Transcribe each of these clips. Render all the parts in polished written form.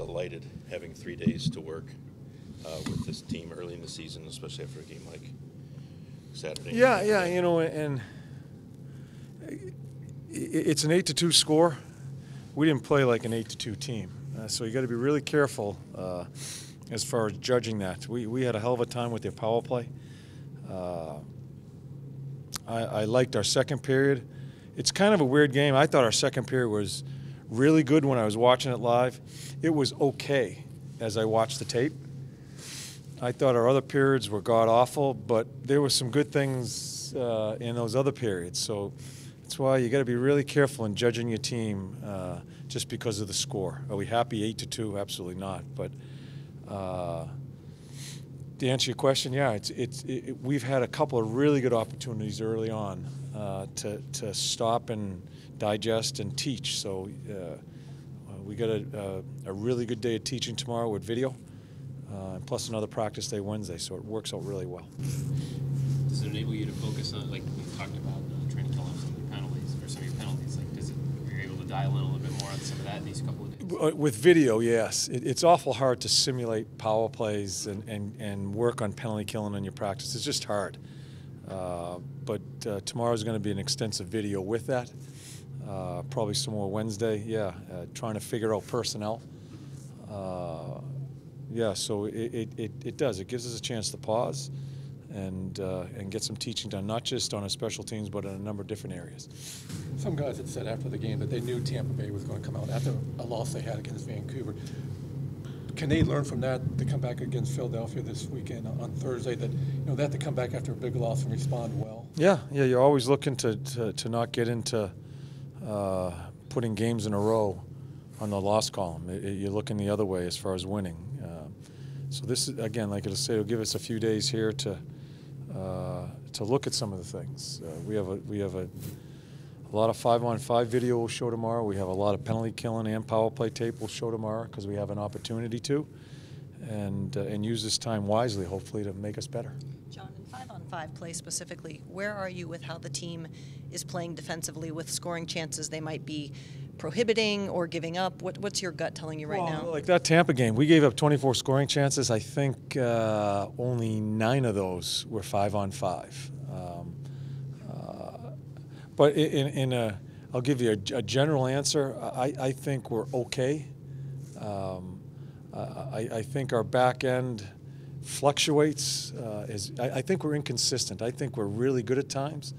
delighted having 3 days to work with this team early in the season, especially after a game like Saturday. Yeah, you know, and it's an 8-2 score. We didn't play like an 8-2 team, so you got to be really careful as far as judging that. We had a hell of a time with their power play. I liked our second period. It's kind of a weird game. I thought our second period was really good when I was watching it live. It was okay as I watched the tape. I thought our other periods were god-awful, but there were some good things in those other periods. So that's why you got to be really careful in judging your team just because of the score. Are we happy 8-2? Absolutely not. But to answer your question, yeah, we've had a couple of really good opportunities early on to stop and digest and teach. So we got a really good day of teaching tomorrow with video, plus another practice day Wednesday, so it works out really well. Does it enable you to focus on, like we talked about, trying to kill off some of your penalties, or some of your penalties? Like, are you able to dial in a little bit more on some of that in these couple of days? With video, yes. It's awful hard to simulate power plays and work on penalty killing in your practice. It's just hard. But tomorrow's going to be an extensive video with that. Probably some more Wednesday. Yeah, trying to figure out personnel. Yeah, so it does. It gives us a chance to pause and get some teaching done, not just on our special teams, but in a number of different areas. Some guys had said after the game that they knew Tampa Bay was going to come out after a loss they had against Vancouver. Can they learn from that to come back against Philadelphia this weekend on Thursday? That they have to come back after a big loss and respond well. Yeah. You're always looking to not get into putting games in a row on the loss column. You're looking the other way as far as winning. So this is, again, like I say, it'll give us a few days here to look at some of the things. We have a lot of 5-on-5 video we'll show tomorrow. We have a lot of penalty killing and power play tape we'll show tomorrow because we have an opportunity to, and use this time wisely, hopefully, to make us better. John, in 5-on-5 play specifically, where are you with how the team is playing defensively with scoring chances they might be prohibiting or giving up? What's your gut telling you right now? Like that Tampa game, we gave up 24 scoring chances. I think only 9 of those were 5-on-5. But I'll give you a general answer. I think we're okay. I think our back end fluctuates. I think we're inconsistent. I think we're really good at times,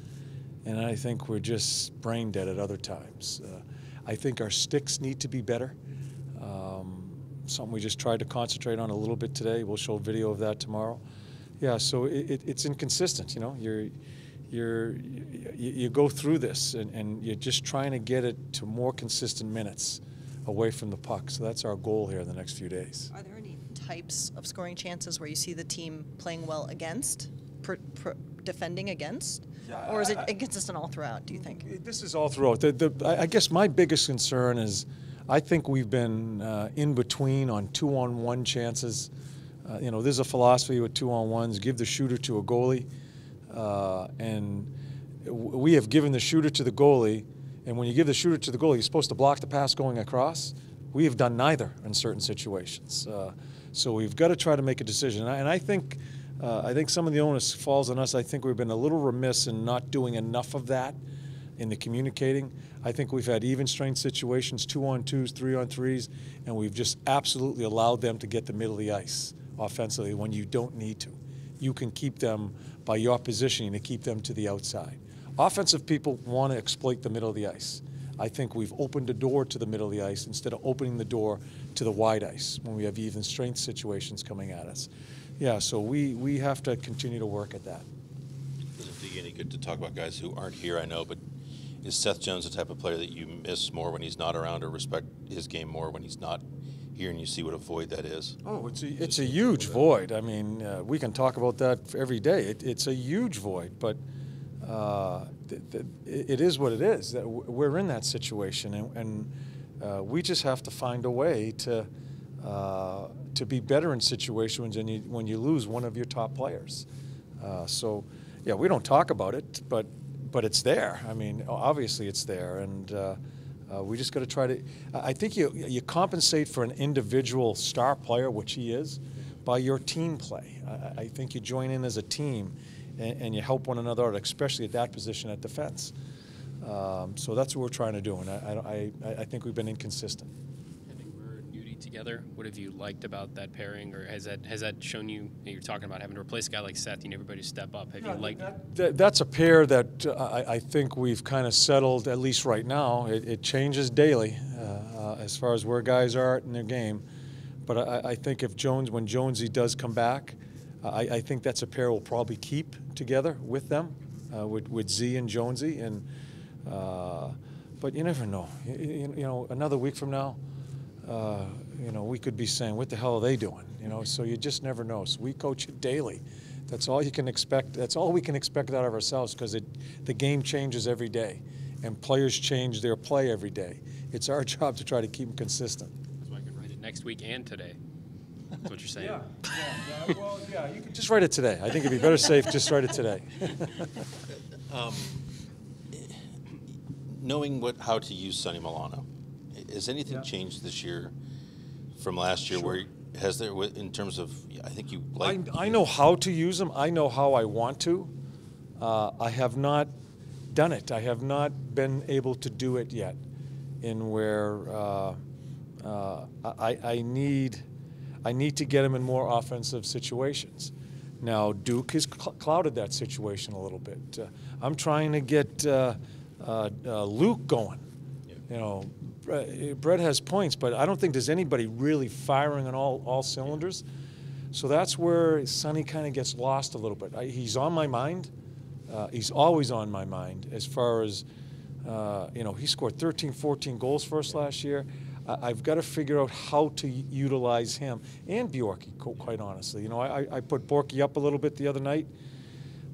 and I think we're just brain dead at other times. I think our sticks need to be better. Something we just tried to concentrate on a little bit today. We'll show video of that tomorrow. Yeah, so it's inconsistent. You go through this and you're just trying to get it to more consistent minutes away from the puck. So that's our goal here in the next few days. Are there any types of scoring chances where you see the team playing well against, defending against? Or is it inconsistent all throughout, do you think? This is all throughout. I guess my biggest concern is I think we've been in between on 2-on-1 chances. There's a philosophy with 2-on-1s, give the shooter to a goalie. And we have given the shooter to the goalie, and when you give the shooter to the goalie, you're supposed to block the pass going across. We have done neither in certain situations. So we've got to try to make a decision. And I think some of the onus falls on us. I think we've been a little remiss in not doing enough of that in the communicating. I think we've had even strength situations, 2-on-2s, 3-on-3s, and we've just absolutely allowed them to get the middle of the ice offensively when you don't need to. You can keep them by your positioning to keep them to the outside. Offensive people want to exploit the middle of the ice. I think we've opened the door to the middle of the ice instead of opening the door to the wide ice when we have even strength situations coming at us. Yeah, so we have to continue to work at that. Doesn't do you any good to talk about guys who aren't here, I know, but is Seth Jones the type of player that you miss more when he's not around, or respect his game more when he's not here, and you see what a void that is? Oh, it's a huge void. I mean, we can talk about that every day. It's a huge void, but it is what it is. That we're in that situation, and we just have to find a way to be better in situations when you lose one of your top players. So, yeah, we don't talk about it, but it's there. I mean, obviously it's there, and We just got to try to. I think you compensate for an individual star player, which he is, by your team play. I think you join in as a team, and you help one another out, especially at that position at defense. So that's what we're trying to do, and I think we've been inconsistent. Having Murr and Udi together, what have you liked about that pairing, or has that shown you? You're talking about having to replace a guy like Seth. You need everybody to step up. Have you liked that's a pair that I think we've kind of settled, at least right now. It changes daily as far as where guys are in their game. But I think when Jonesy does come back, I think that's a pair we'll probably keep together with them, with Z and Jonesy. And but you never know. You know, another week from now, you know, we could be saying, "What the hell are they doing?" You know, so you just never know. So we coach it daily. That's all you can expect. That's all we can expect out of ourselves, because the game changes every day, and players change their play every day. It's our job to try to keep them consistent. So I can write it next week and today. That's what you're saying. Yeah. Well, yeah. You can just write it today. I think it'd be better safe just write it today. Knowing how to use Sonny Milano, has anything changed this year from last year? Sure. Has there, in terms of, I think you like. I know how to use them. I know how I want to. I have not done it. I have not been able to do it yet, in where I need to get him in more offensive situations. Now Duke has clouded that situation a little bit. I'm trying to get Luke going. Yeah. You know, Brett has points, but I don't think there's anybody really firing on all cylinders. So that's where Sonny kind of gets lost a little bit. He's on my mind. He's always on my mind as far as, you know, he scored 13, 14 goals for us last year. I've got to figure out how to utilize him and Bjorky, quite honestly. You know, I put Borky up a little bit the other night,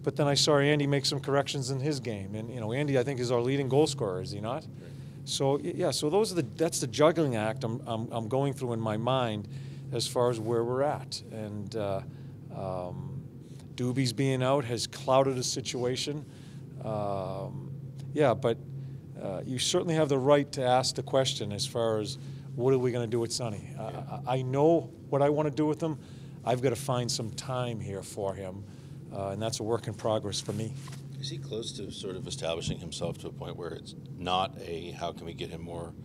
but then I saw Andy make some corrections in his game. And, you know, Andy, I think, is our leading goal scorer, is he not? Right. So, yeah, so that's the juggling act I'm going through in my mind as far as where we're at. And Doobie's being out has clouded the situation. Yeah, but you certainly have the right to ask the question as far as what are we going to do with Sonny. I know what I want to do with him. I've got to find some time here for him, and that's a work in progress for me. Is he close to sort of establishing himself to a point where it's not how can we get him more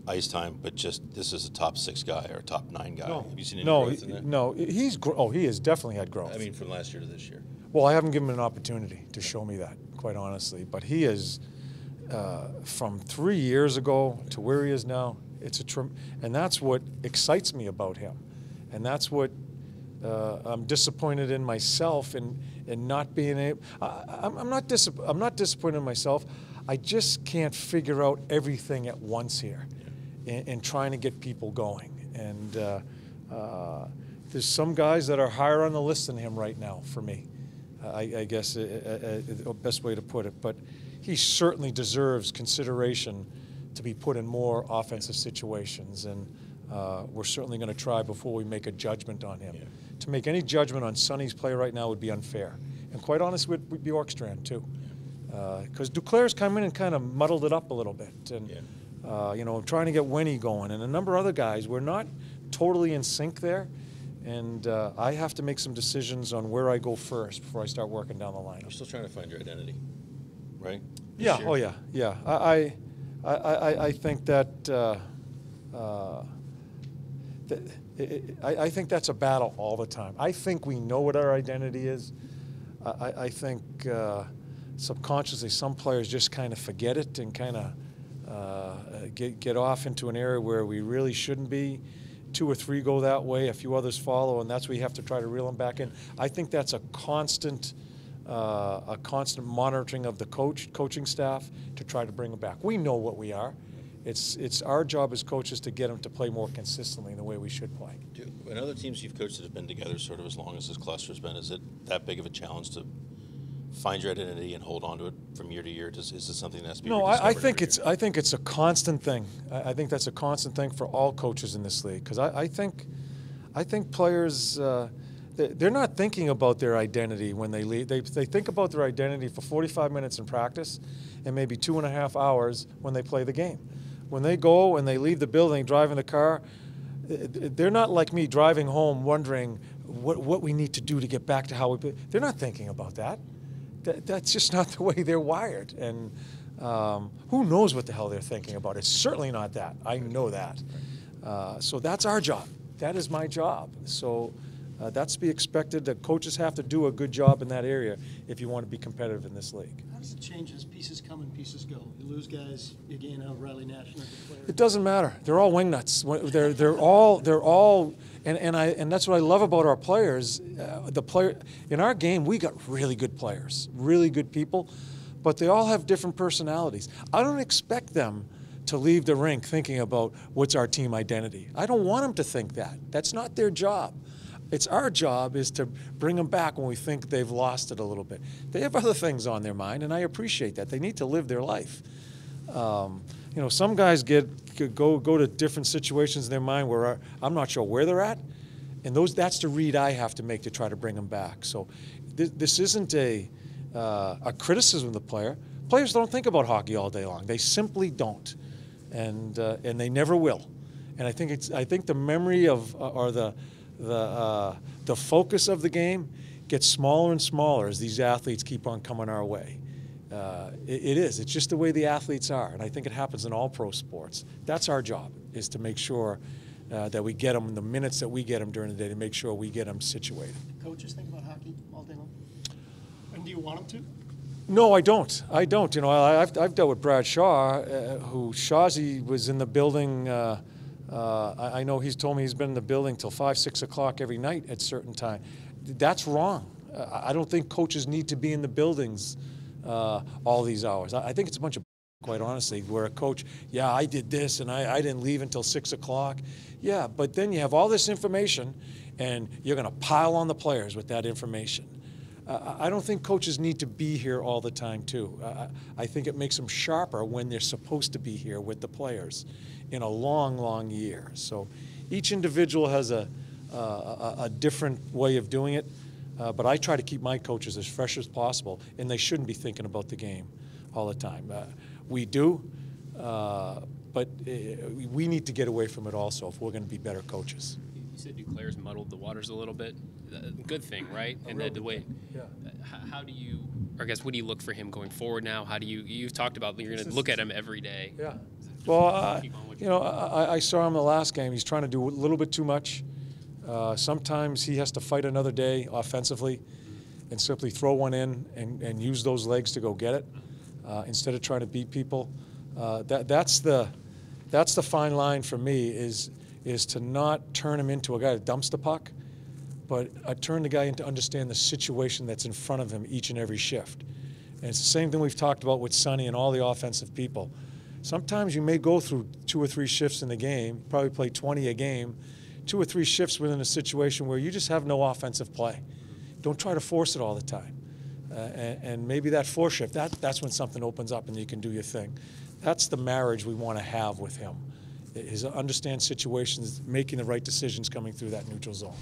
ice time, but just this is a top 6 guy or a top 9 guy? No. Have you seen any growth in that? No, he has definitely had growth. I mean, from last year to this year. Well, I haven't given him an opportunity to show me that, quite honestly. But he is, from 3 years ago to where he is now, and that's what excites me about him. And that's what I'm disappointed in myself in not being able. I'm not disappointed in myself. I just can't figure out everything at once here, in trying to get people going. And there's some guys that are higher on the list than him right now for me. I guess the best way to put it. But he certainly deserves consideration to be put in more offensive situations, and we're certainly going to try before we make a judgment on him. Yeah. To make any judgment on Sonny's play right now would be unfair, and quite honest with Bjorkstrand too, because Duclair's come in and kind of muddled it up a little bit, and you know, trying to get Winnie going, and a number of other guys. We're not totally in sync there, and I have to make some decisions on where I go first before I start working down the line. You're still trying to find your identity, right? Yeah. Oh yeah. Yeah. I think that. I think that's a battle all the time. I think we know what our identity is. I think subconsciously some players just kind of forget it and kind of get off into an area where we really shouldn't be. 2 or 3 go that way, a few others follow, and that's where you have to try to reel them back in. I think that's a constant monitoring of the coaching staff to try to bring them back. We know what we are. It's our job as coaches to get them to play more consistently in the way we should play. And other teams you've coached that have been together sort of as long as this cluster's been, is it that big of a challenge to find your identity and hold on to it from year to year? Is this something that has to be rediscovered? I think it's a constant thing. I think that's a constant thing for all coaches in this league, because I think players they're not thinking about their identity when they leave. They think about their identity for 45 minutes in practice and maybe 2.5 hours when they play the game. when they go and they leave the building, driving the car, they're not like me driving home wondering what we need to do to get back to how we. They're not thinking about that. That's just not the way they're wired. And who knows what the hell they're thinking about? It's certainly not that. I know that. So that's our job. That is my job. So that's to be expected. The coaches have to do a good job in that area if you want to be competitive in this league. How does it change as pieces come and pieces go? You lose guys, you gain out Riley Nash and other players. It doesn't matter. They're all wingnuts. They're all and that's what I love about our players. The player in our game, we got really good players, really good people, but they all have different personalities. I don't expect them to leave the rink thinking about what's our team identity. I don't want them to think that. That's not their job. It's our job is to bring them back when we think they've lost it a little bit. They have other things on their mind, and I appreciate that. They need to live their life. You know, some guys go to different situations in their mind where I'm not sure where they're at, and that's the read I have to make to try to bring them back. So this isn't a criticism of the player. Players don't think about hockey all day long. They simply don't, and they never will. And I think the memory of or the focus of the game gets smaller and smaller as these athletes keep on coming our way. It is. It's just the way the athletes are, and I think it happens in all pro sports. That's our job, is to make sure that we get them in the minutes that we get them during the day, to make sure we get them situated. Coaches think about hockey all day long? And do you want them to? No, I don't. I don't. You know, I've dealt with Brad Shaw, who Shawzy was in the building. I know he's told me he's been in the building till 5, 6 o'clock every night at certain time. That's wrong. I don't think coaches need to be in the buildings all these hours. I think it's a bunch of quite honestly, where a coach, yeah, I did this and I didn't leave until 6 o'clock. Yeah, but then you have all this information and you're going to pile on the players with that information. I don't think coaches need to be here all the time, too. I think it makes them sharper when they're supposed to be here with the players in a long, long year. So each individual has a different way of doing it, but I try to keep my coaches as fresh as possible, and they shouldn't be thinking about the game all the time. We do, but we need to get away from it also if we're going to be better coaches. You said Duclair's muddled the waters a little bit. Good thing, right? And then the way, how do you, or I guess, what do you look for him going forward now? How do you've talked about you're going to look at him every day. Yeah. Well, you know, I saw him the last game. He's trying to do a little bit too much. Sometimes he has to fight another day offensively and simply throw one in and use those legs to go get it instead of trying to beat people. That's the fine line for me is to not turn him into a guy that dumps the puck, but turn the guy into understand the situation that's in front of him each and every shift. And it's the same thing we've talked about with Sonny and all the offensive people. Sometimes you may go through 2 or 3 shifts in the game, probably play 20 a game, 2 or 3 shifts within a situation where you just have no offensive play. Don't try to force it all the time. And maybe that 4th shift, that's when something opens up and you can do your thing. That's the marriage we want to have with him, is understand situations, making the right decisions coming through that neutral zone.